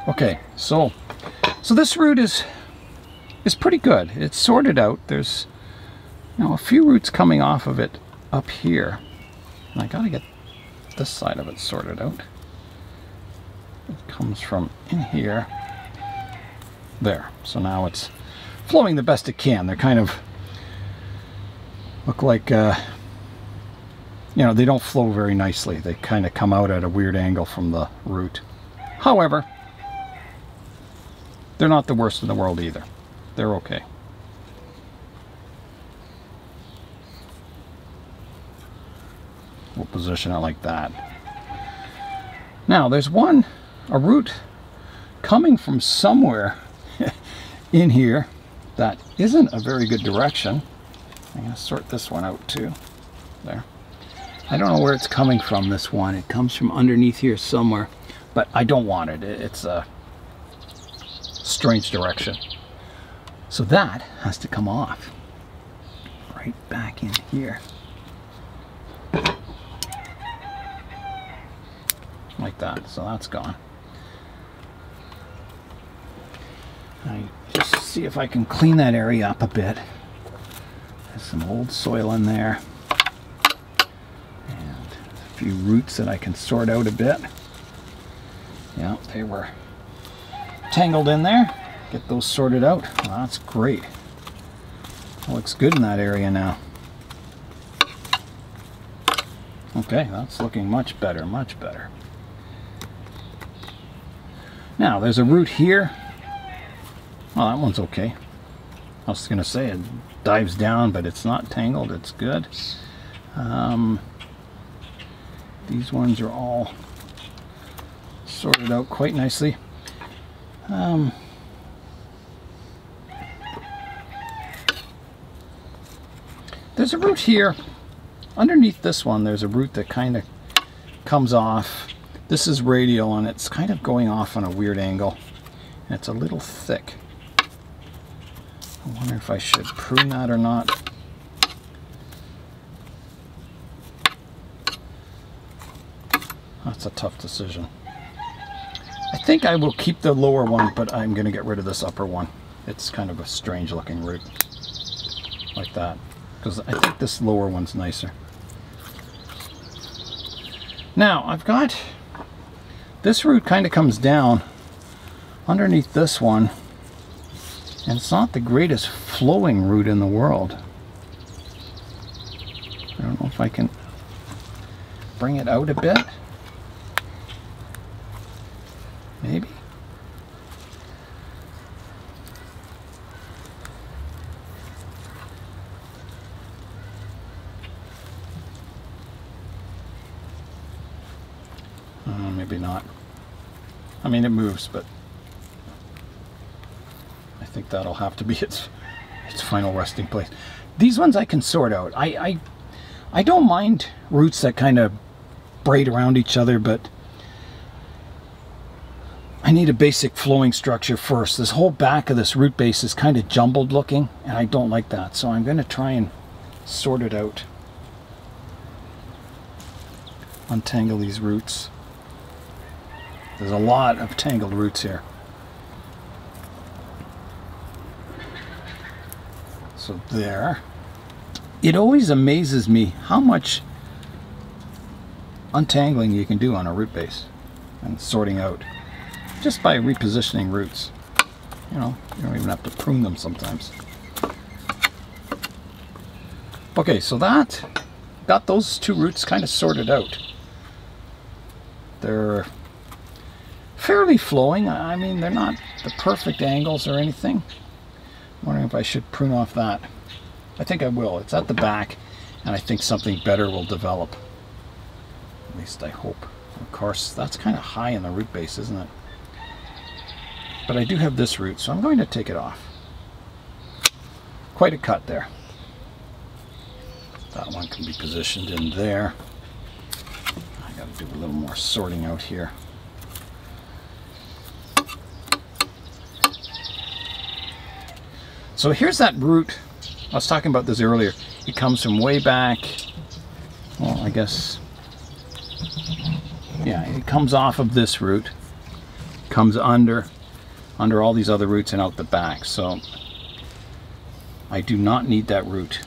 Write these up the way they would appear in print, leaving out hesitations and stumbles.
Okay, so this root is pretty good. It's sorted out. There's, you know, a few roots coming off of it up here. And I gotta get this side of it sorted out. It comes from in here. There. So now it's flowing the best it can. They're kind of look like, you know, they don't flow very nicely. They kind of come out at a weird angle from the root. However, they're not the worst in the world either. They're okay. We'll position it like that. Now there's a root coming from somewhere in here that isn't a very good direction. I'm going to sort this one out too. There. I don't know where it's coming from, this one. It comes from underneath here somewhere, but I don't want it. It's a strange direction. So that has to come off right back in here. Like that. So that's gone. I just see if I can clean that area up a bit. There's some old soil in there. And a few roots that I can sort out a bit. Yeah, they were tangled in there. Get those sorted out. Well, that's great. Looks good in that area now. Okay, that's looking much better, much better. Now, there's a root here. Well, that one's okay. I was going to say it dives down, but it's not tangled. It's good. These ones are all sorted out quite nicely. There's a root here. Underneath this one, there's a root that kind of comes off. This is radial, and it's kind of going off on a weird angle. And it's a little thick. I wonder if I should prune that or not. That's a tough decision. I think I will keep the lower one, but I'm going to get rid of this upper one. It's kind of a strange looking root. Like that. Because I think this lower one's nicer. Now, I've got this root kind of comes down underneath this one, and it's not the greatest flowing root in the world. I don't know if I can bring it out a bit. Maybe. Maybe not. I mean, it moves, but I think that'll have to be its final resting place. These ones I can sort out. I don't mind roots that kind of braid around each other, but I need a basic flowing structure first. This whole back of this root base is kind of jumbled looking, and I don't like that. So I'm going to try and sort it out. Untangle these roots. There's a lot of tangled roots here. So there. It always amazes me how much untangling you can do on a root base and sorting out just by repositioning roots. You know, you don't even have to prune them sometimes. Okay, so that got those two roots kind of sorted out. They're fairly flowing. I mean, they're not the perfect angles or anything. I'm wondering if I should prune off that. I think I will. It's at the back, and I think something better will develop. At least I hope. Of course, that's kind of high in the root base, isn't it? But I do have this root, so I'm going to take it off. Quite a cut there. That one can be positioned in there. I got to do a little more sorting out here. So here's that root. I was talking about this earlier. It comes from way back. Well, I guess, yeah, it comes off of this root, comes under all these other roots and out the back. So I do not need that root.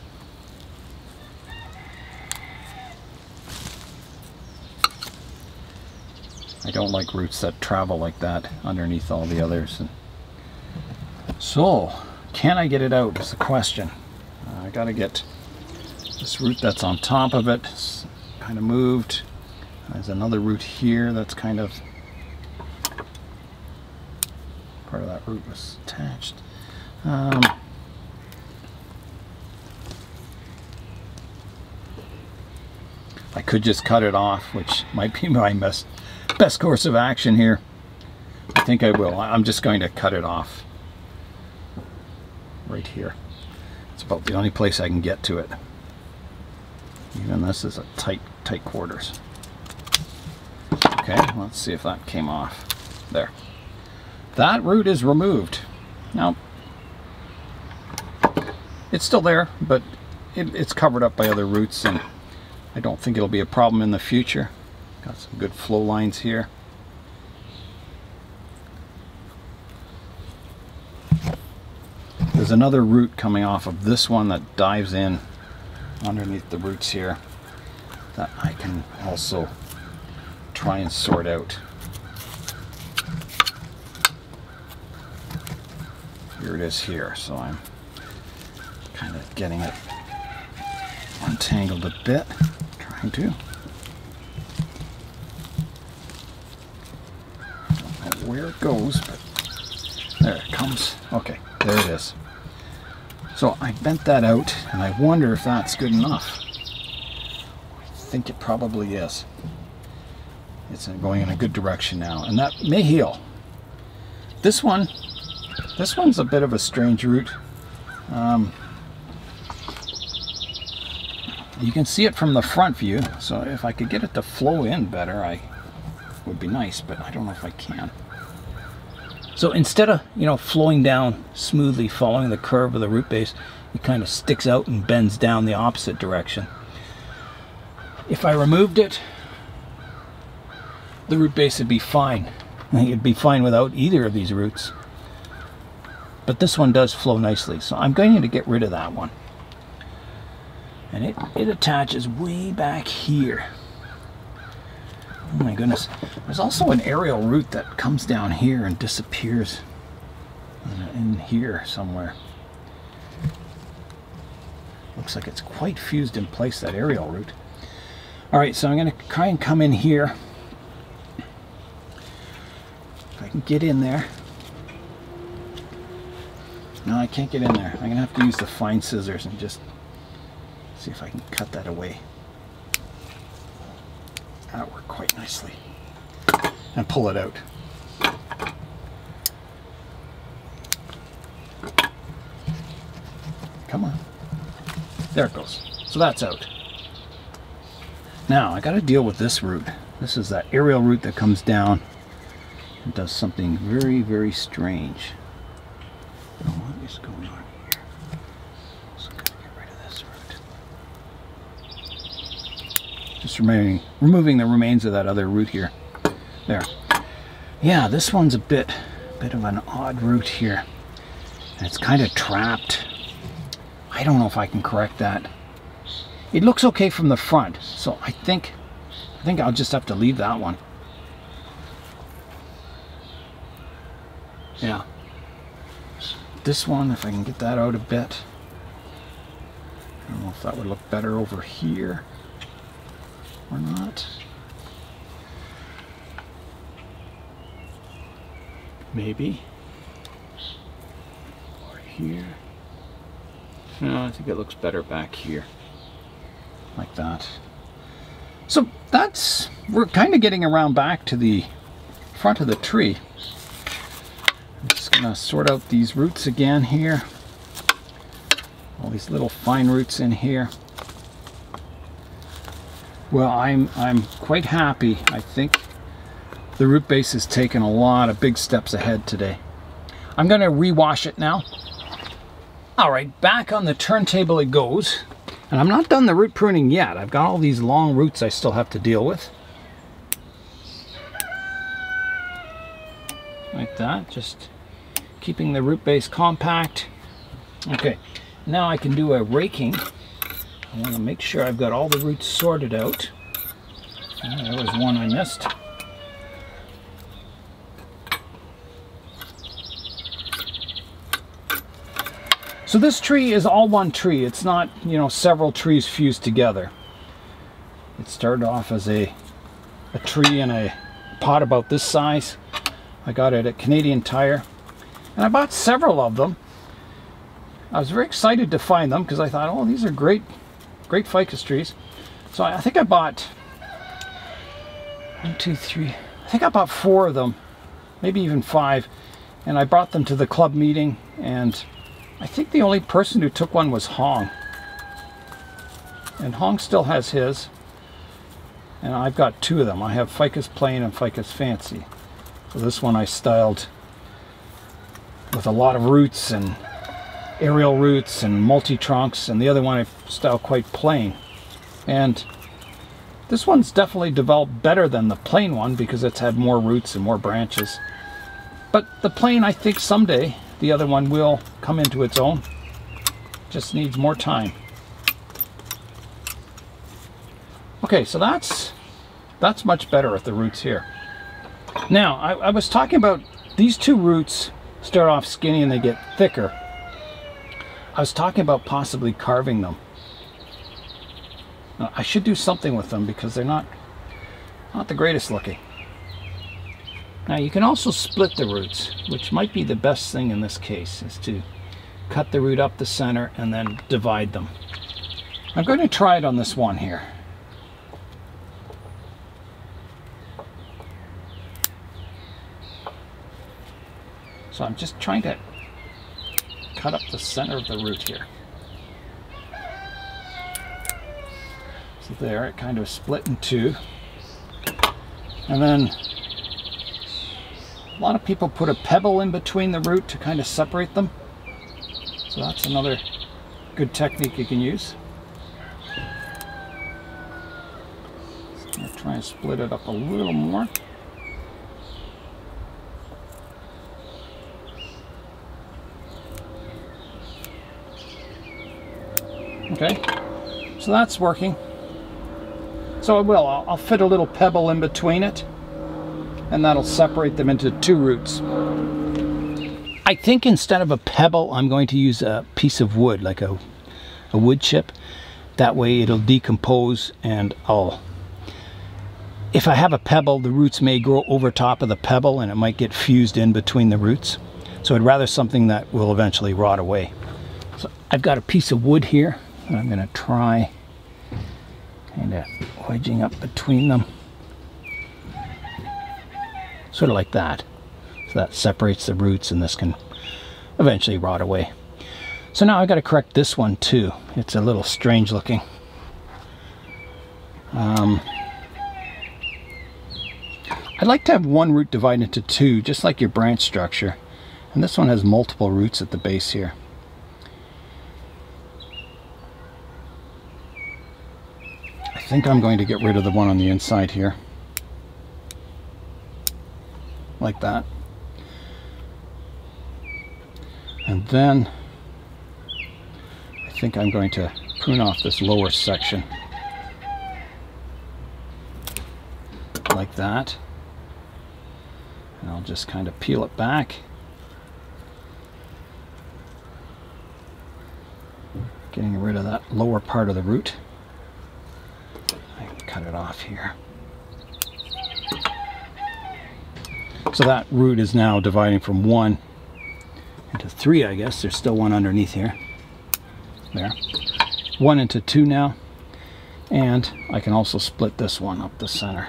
I don't like roots that travel like that underneath all the others. So, can I get it out is the question. I gotta get this root that's on top of it kind of moved. There's another root here that's kind of, part of that root was attached. I could just cut it off, which might be my best course of action here. I think I will. I'm just going to cut it off right here. It's about the only place I can get to it. Even this is a tight quarters. Okay, let's see if that came off. There. That root is removed. Now, it's still there, but it's covered up by other roots, and I don't think it'll be a problem in the future. Got some good flow lines here. There's another root coming off of this one that dives in underneath the roots here that I can also try and sort out. Here it is here, so I'm kind of getting it untangled a bit, trying to. Don't know where it goes, but there it comes. Okay, there it is. So I bent that out, and I wonder if that's good enough. I think it probably is. It's going in a good direction now, and that may heal. This one's a bit of a strange root. You can see it from the front view, so if I could get it to flow in better, I would be nice, but I don't know if I can. So instead of, flowing down smoothly following the curve of the root base, it kind of sticks out and bends down the opposite direction. If I removed it, the root base would be fine. I think it'd be fine without either of these roots. But this one does flow nicely, so I'm going to get rid of that one. And it attaches way back here. Oh my goodness. There's also an aerial root that comes down here and disappears in here somewhere. Looks like it's quite fused in place, that aerial root. Alright, so I'm going to try and come in here. If I can get in there. No, I can't get in there. I'm going to have to use the fine scissors and just see if I can cut that away. That'll work quite nicely. And pull it out. Come on. There it goes. So that's out. Now I got to deal with this root. This is that aerial root that comes down and does something very, very strange. Oh, what is going on here? So I'm going to get rid of this root. Just removing the remains of that other root here. There. Yeah, this one's a bit of an odd root here. And it's kind of trapped. I don't know if I can correct that. It looks okay from the front, so I think I'll just have to leave that one. Yeah. This one, if I can get that out a bit. I don't know if that would look better over here or not. Maybe. Or here. No, I think it looks better back here. Like that. So we're kind of getting around back to the front of the tree. I'm just going to sort out these roots again here. All these little fine roots in here. Well, I'm quite happy. I think the root base has taken a lot of big steps ahead today. I'm going to rewash it now. Alright, back on the turntable it goes. And I'm not done the root pruning yet. I've got all these long roots I still have to deal with. like that, just keeping the root base compact. Okay, now I can do a raking. I want to make sure I've got all the roots sorted out. Oh, there was one I missed. So this tree is all one tree. It's not, you know, several trees fused together. It started off as a tree in a pot about this size. I got it at Canadian Tire, and I bought several of them. I was very excited to find them because I thought, oh, these are great ficus trees. So I think I bought 1, 2, 3. I think I bought 4 of them, maybe even 5, and I brought them to the club meeting, and I think the only person who took one was Hong. And Hong still has his. And I've got 2 of them. I have Ficus Plain and Ficus Fancy. So this one I styled with a lot of roots and aerial roots and multi-trunks, and the other one I styled quite plain. And this one's definitely developed better than the plain one because it's had more roots and more branches. But the plain, I think someday the other one will come into its own. Just needs more time. Okay, so that's much better at the roots here. Now, I was talking about these 2 roots start off skinny and they get thicker. I was talking about possibly carving them. Now, I should do something with them because they're not the greatest looking. Now you can also split the roots, which might be the best thing in this case, is to cut the root up the center and then divide them. I'm going to try it on this one here. So I'm just trying to cut up the center of the root here. So there, it kind of split in 2. And then a lot of people put a pebble in between the root to kind of separate them. So that's another good technique you can use. So I'm going to try and split it up a little more. Okay, so that's working. So I'll fit a little pebble in between it, and that'll separate them into 2 roots. I think instead of a pebble, I'm going to use a piece of wood, like a wood chip. That way it'll decompose, and if I have a pebble, the roots may grow over top of the pebble and it might get fused in between the roots. So I'd rather something that will eventually rot away. So I've got a piece of wood here, and I'm going to try kind of wedging up between them. Sort of like that. So that separates the roots, and this can eventually rot away. So now I've got to correct this one too. It's a little strange looking. I'd like to have one root divided into 2, just like your branch structure. And this one has multiple roots at the base here. I think I'm going to get rid of the one on the inside here. Like that. And then I think I'm going to prune off this lower section. Like that. And I'll just kind of peel it back. Getting rid of that lower part of the root. I can cut it off here. So that root is now dividing from 1 into 3, I guess. There's still one underneath here. There. 1 into 2 now. And I can also split this one up the center.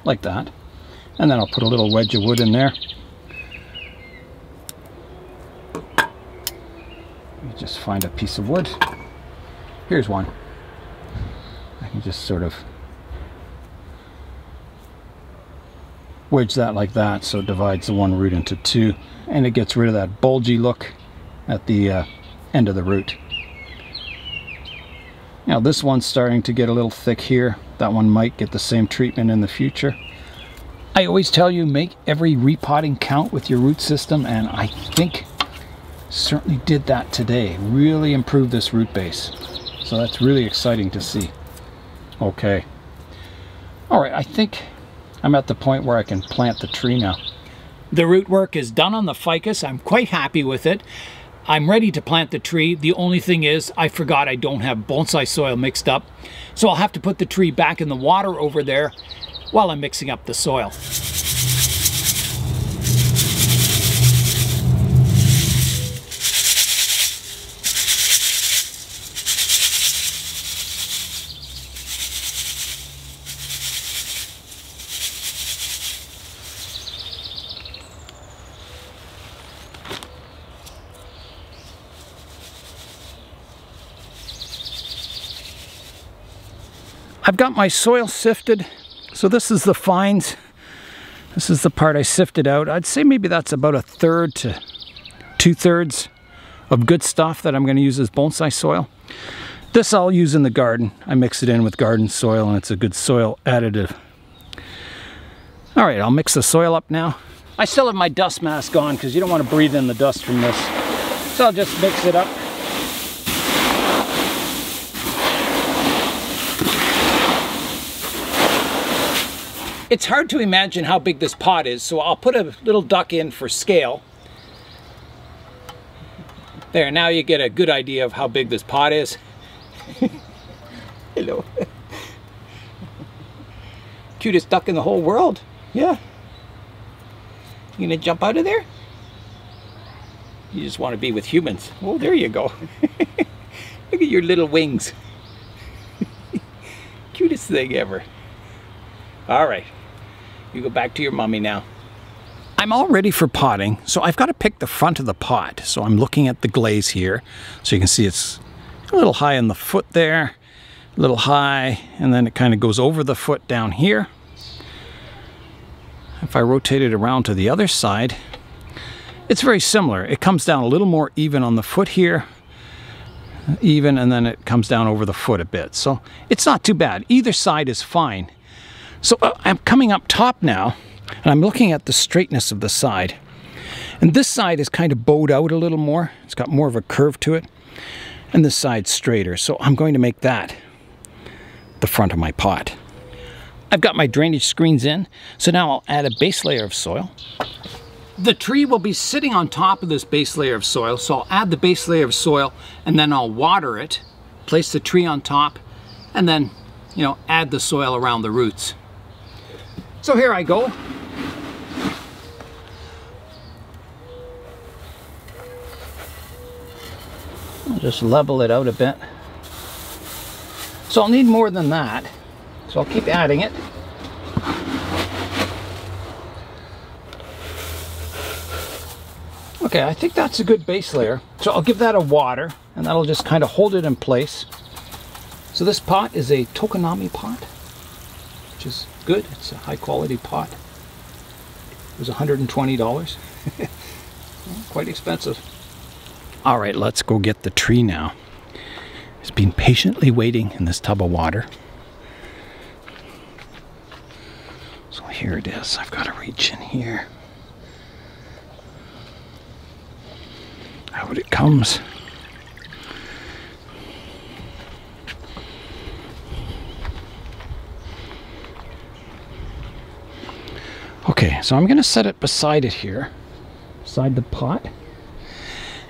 Like that. And then I'll put a little wedge of wood in there. Just find a piece of wood. Here's one. I can just sort of wedge that like that, so it divides the one root into two, and it gets rid of that bulgy look at the end of the root. Now this one's starting to get a little thick here. That one might get the same treatment in the future. I always tell you, make every repotting count with your root system, and I think certainly did that today. Really improved this root base. So that's really exciting to see. Okay. All right, I think I'm at the point where I can plant the tree now. The root work is done on the ficus. I'm quite happy with it. I'm ready to plant the tree. The only thing is, I forgot I don't have bonsai soil mixed up. So I'll have to put the tree back in the water over there while I'm mixing up the soil. I've got my soil sifted, so this is the fines. This is the part I sifted out. I'd say maybe that's about 1/3 to 2/3 of good stuff that I'm going to use as bonsai soil. This I'll use in the garden. I mix it in with garden soil, and it's a good soil additive. All right, I'll mix the soil up now. I still have my dust mask on because you don't want to breathe in the dust from this. So I'll just mix it up. It's hard to imagine how big this pot is, so I'll put a little duck in for scale. There, now you get a good idea of how big this pot is. Hello. Cutest duck in the whole world. Yeah. You gonna jump out of there? You just want to be with humans. Oh, there you go. Look at your little wings. Cutest thing ever. All right. You go back to your mommy now. I'm all ready for potting, so I've got to pick the front of the pot. So I'm looking at the glaze here. So you can see it's a little high on the foot there, a little high, and then it kind of goes over the foot down here. If I rotate it around to the other side, it's very similar. It comes down a little more even on the foot here, even, and then it comes down over the foot a bit. So it's not too bad. Either side is fine. So I'm coming up top now, and I'm looking at the straightness of the side. And this side is kind of bowed out a little more. It's got more of a curve to it. And this side's straighter. So I'm going to make that the front of my pot. I've got my drainage screens in, so now I'll add a base layer of soil. The tree will be sitting on top of this base layer of soil, so I'll add the base layer of soil, and then I'll water it, place the tree on top, and then, you know, add the soil around the roots. So here I go. I'll just level it out a bit. So I'll need more than that. So I'll keep adding it. Okay, I think that's a good base layer. So I'll give that a water, and that'll just kind of hold it in place. So this pot is a Tokoname pot, which is good. It's a high quality pot. It was $120. Quite expensive. All right, let's go get the tree now. It's been patiently waiting in this tub of water. So here it is. I've got to reach in here. Out it comes. Okay, so I'm going to set it beside it here, beside the pot.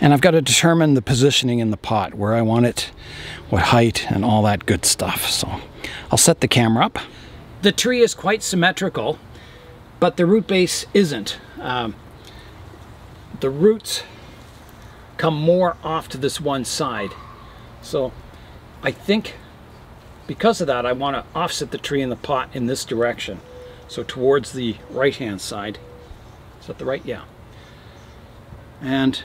And I've got to determine the positioning in the pot, where I want it, what height, and all that good stuff. So I'll set the camera up. The tree is quite symmetrical, but the root base isn't. The roots come more off to this one side. So I think because of that, I want to offset the tree in the pot in this direction. So towards the right-hand side. Is that the right? Yeah. And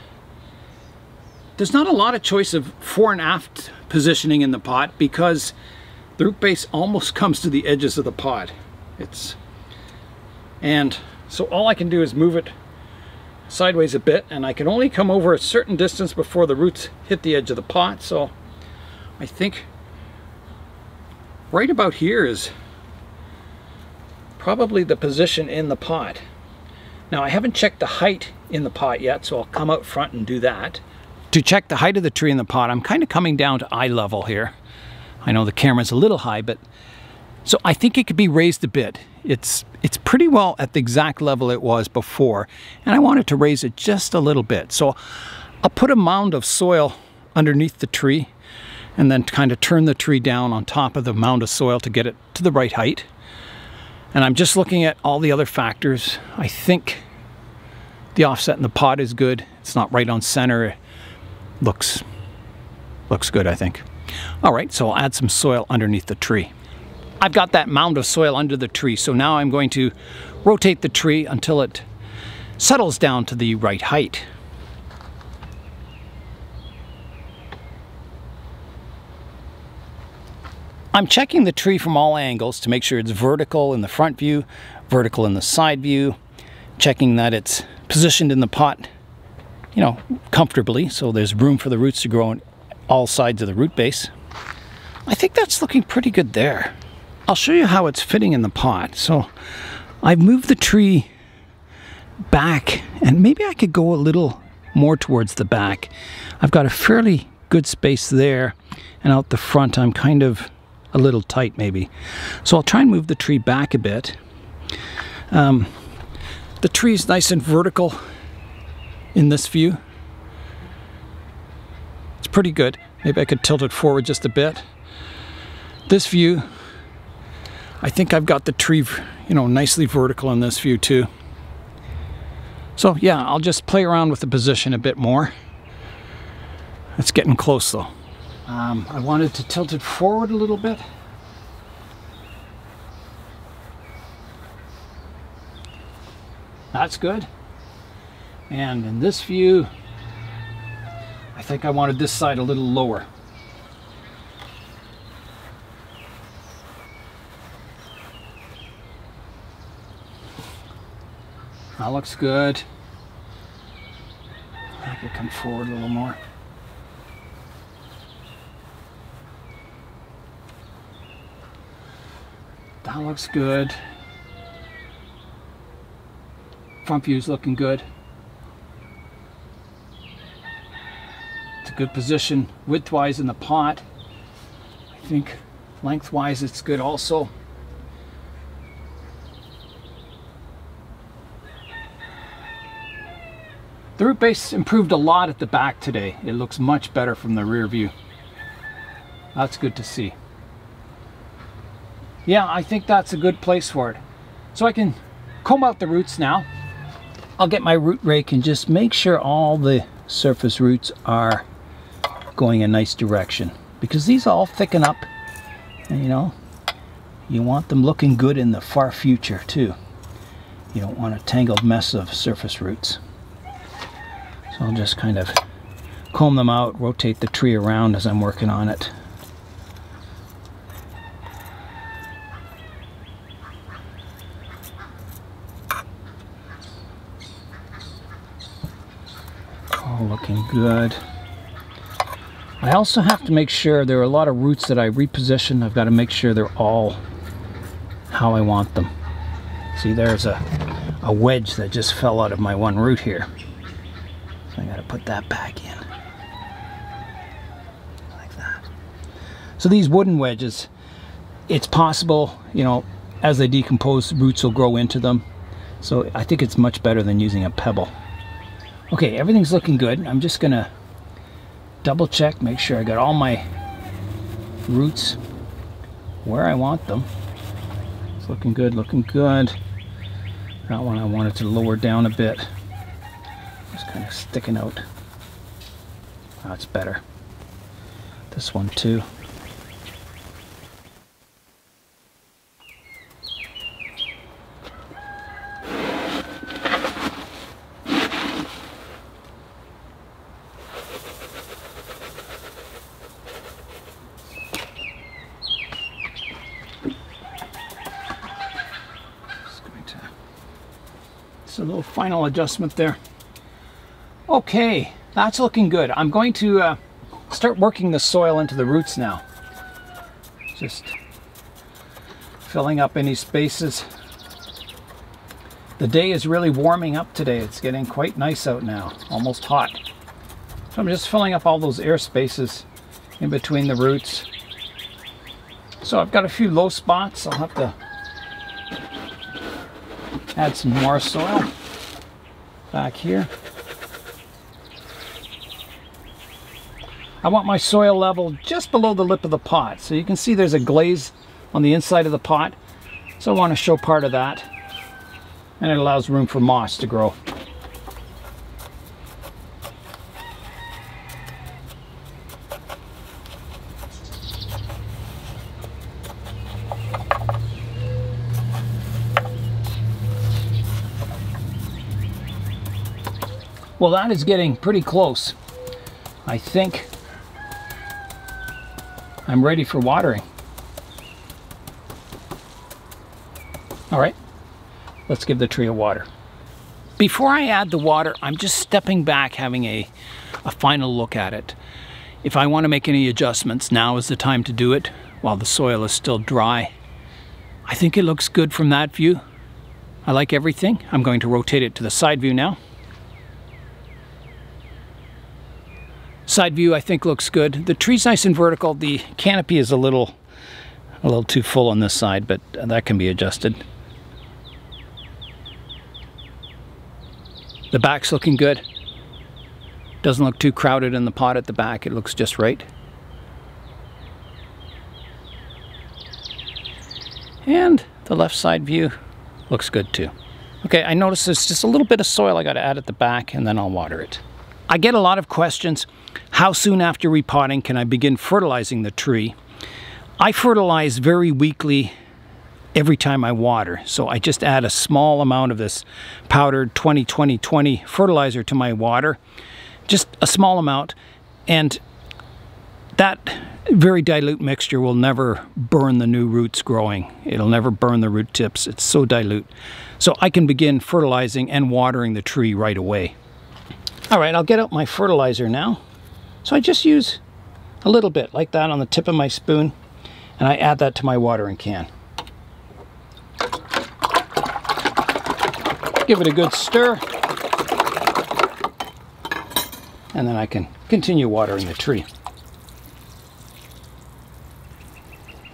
there's not a lot of choice of fore and aft positioning in the pot because the root base almost comes to the edges of the pot. And So all I can do is move it sideways a bit, and I can only come over a certain distance before the roots hit the edge of the pot. So I think right about here is probably the position in the pot. Now I haven't checked the height in the pot yet, so I'll come out front and do that. To check the height of the tree in the pot, I'm kind of coming down to eye level here. I know the camera's a little high, but so I think it could be raised a bit. It's pretty well at the exact level it was before, and I wanted to raise it just a little bit. So I'll put a mound of soil underneath the tree and then kind of turn the tree down on top of the mound of soil to get it to the right height. And I'm just looking at all the other factors. I think the offset in the pot is good. It's not right on center. It looks good, I think. All right, so I'll add some soil underneath the tree. I've got that mound of soil under the tree, so now I'm going to rotate the tree until it settles down to the right height. I'm checking the tree from all angles to make sure it's vertical in the front view, vertical in the side view, checking that it's positioned in the pot, you know, comfortably, so there's room for the roots to grow on all sides of the root base. I think that's looking pretty good there. I'll show you how it's fitting in the pot. So I've moved the tree back, and maybe I could go a little more towards the back. I've got a fairly good space there, and out the front I'm kind of a little tight maybe. So I'll try and move the tree back a bit. The tree's nice and vertical in this view. It's pretty good. Maybe I could tilt it forward just a bit. This view, I think I've got the tree, you know, nicely vertical in this view too. So yeah, I'll just play around with the position a bit more. It's getting close though. I wanted to tilt it forward a little bit. That's good. And in this view, I think I wanted this side a little lower. That looks good. I could come forward a little more. That looks good. Front view's looking good. It's a good position widthwise in the pot. I think lengthwise it's good also. The root base improved a lot at the back today. It looks much better from the rear view. That's good to see. Yeah, I think that's a good place for it. So I can comb out the roots now. I'll get my root rake and just make sure all the surface roots are going a nice direction, because these all thicken up, and you know, you want them looking good in the far future too. You don't want a tangled mess of surface roots. So I'll just kind of comb them out, rotate the tree around as I'm working on it. All looking good. I also have to make sure there are a lot of roots that I reposition. I've got to make sure they're all how I want them. See, there's a wedge that just fell out of my one root here. So I got to put that back in. Like that. So these wooden wedges, it's possible, you know, as they decompose, roots will grow into them. So I think it's much better than using a pebble. Okay, everything's looking good. I'm just gonna double check, make sure I got all my roots where I want them. It's looking good, looking good. That one I wanted to lower down a bit. Just kind of sticking out. That's better. This one too. a little final adjustment there. Okay, that's looking good. I'm going to start working the soil into the roots now. Just filling up any spaces. The day is really warming up today. It's getting quite nice out now, almost hot. So I'm just filling up all those air spaces in between the roots. So I've got a few low spots. I'll have to add some more soil back here. I want my soil level just below the lip of the pot. So you can see there's a glaze on the inside of the pot. So I want to show part of that. And it allows room for moss to grow. Well, that is getting pretty close. I think I'm ready for watering. All right, let's give the tree a water. Before I add the water, I'm just stepping back, having a final look at it. If I want to make any adjustments, now is the time to do it while the soil is still dry. I think it looks good from that view. I like everything. I'm going to rotate it to the side view now. Side view I think looks good. The tree's nice and vertical. The canopy is a little too full on this side, but that can be adjusted. The back's looking good. Doesn't look too crowded in the pot at the back. It looks just right. And the left side view looks good too. Okay, I noticed there's just a little bit of soil I got to add at the back, and then I'll water it. I get a lot of questions. How soon after repotting can I begin fertilizing the tree? I fertilize very weakly every time I water. So I just add a small amount of this powdered 20-20-20 fertilizer to my water. Just a small amount. And that very dilute mixture will never burn the new roots growing. It'll never burn the root tips. It's so dilute. So I can begin fertilizing and watering the tree right away. All right, I'll get out my fertilizer now. So I just use a little bit like that on the tip of my spoon, and I add that to my watering can. Give it a good stir, and then I can continue watering the tree.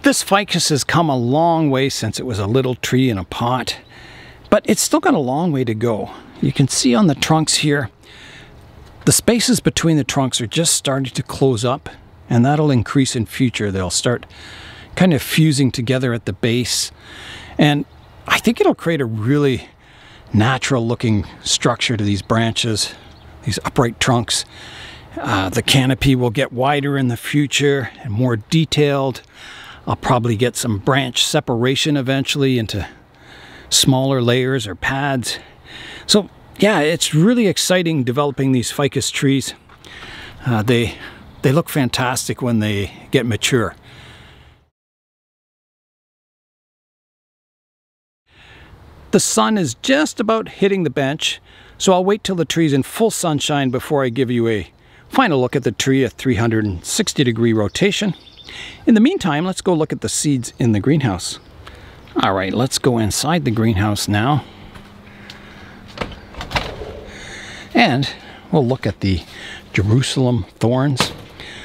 This ficus has come a long way since it was a little tree in a pot, but it's still got a long way to go. You can see on the trunks here, the spaces between the trunks are just starting to close up, and that'll increase in future. They'll start kind of fusing together at the base, and I think it'll create a really natural looking structure to these branches, these upright trunks. The canopy will get wider in the future and more detailed. I'll probably get some branch separation eventually into smaller layers or pads. So yeah, it's really exciting developing these ficus trees. They look fantastic when they get mature. The sun is just about hitting the bench, so I'll wait till the tree's in full sunshine before I give you a final look at the tree at 360-degree rotation. In the meantime, let's go look at the seeds in the greenhouse. All right, let's go inside the greenhouse now. And we'll look at the Jerusalem thorns.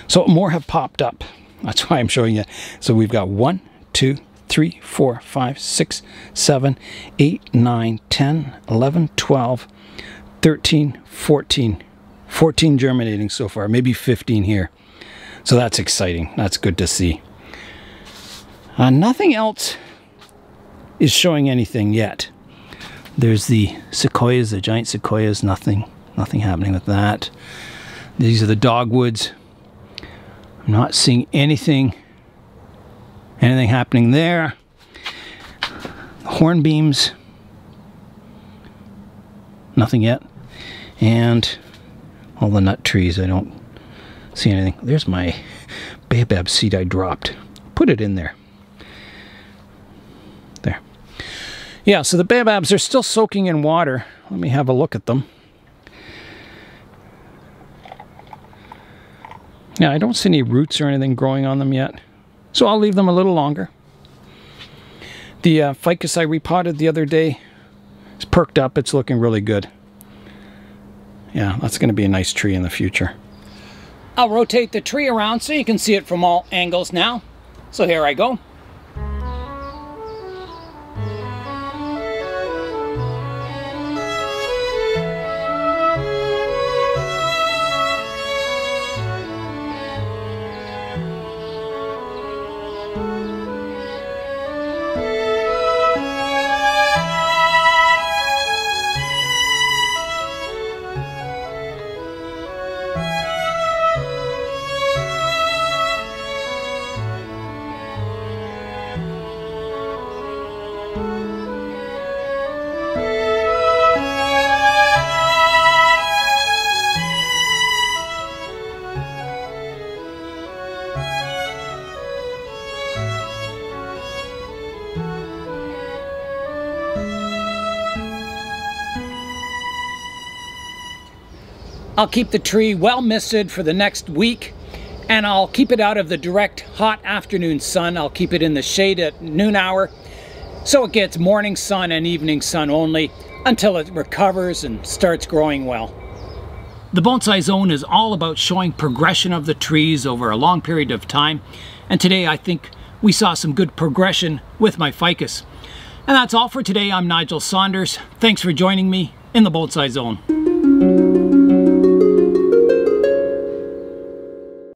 So more have popped up. That's why I'm showing you. So we've got 1, 2, 3, 4, 5, 6, 7, 8, 9, 10, 11, 12, 13, 14. 14 germinating so far, maybe 15 here. So that's exciting. That's good to see. Nothing else is showing anything yet. There's the sequoias, the giant sequoias, nothing happening with that. These are the dogwoods. I'm not seeing anything happening there. Hornbeams, nothing yet. And all the nut trees, I don't see anything. There's my baobab seed I dropped. Put it in there. There. Yeah, so the baobabs are still soaking in water. Let me have a look at them. Yeah, I don't see any roots or anything growing on them yet. So I'll leave them a little longer. The ficus I repotted the other day is perked up. It's looking really good. Yeah, that's going to be a nice tree in the future. I'll rotate the tree around so you can see it from all angles now. So here I go. I'll keep the tree well misted for the next week, and I'll keep it out of the direct hot afternoon sun. I'll keep it in the shade at noon hour so it gets morning sun and evening sun only until it recovers and starts growing well. The Bonsai Zone is all about showing progression of the trees over a long period of time, and today I think we saw some good progression with my ficus. And that's all for today. I'm Nigel Saunders. Thanks for joining me in the Bonsai Zone.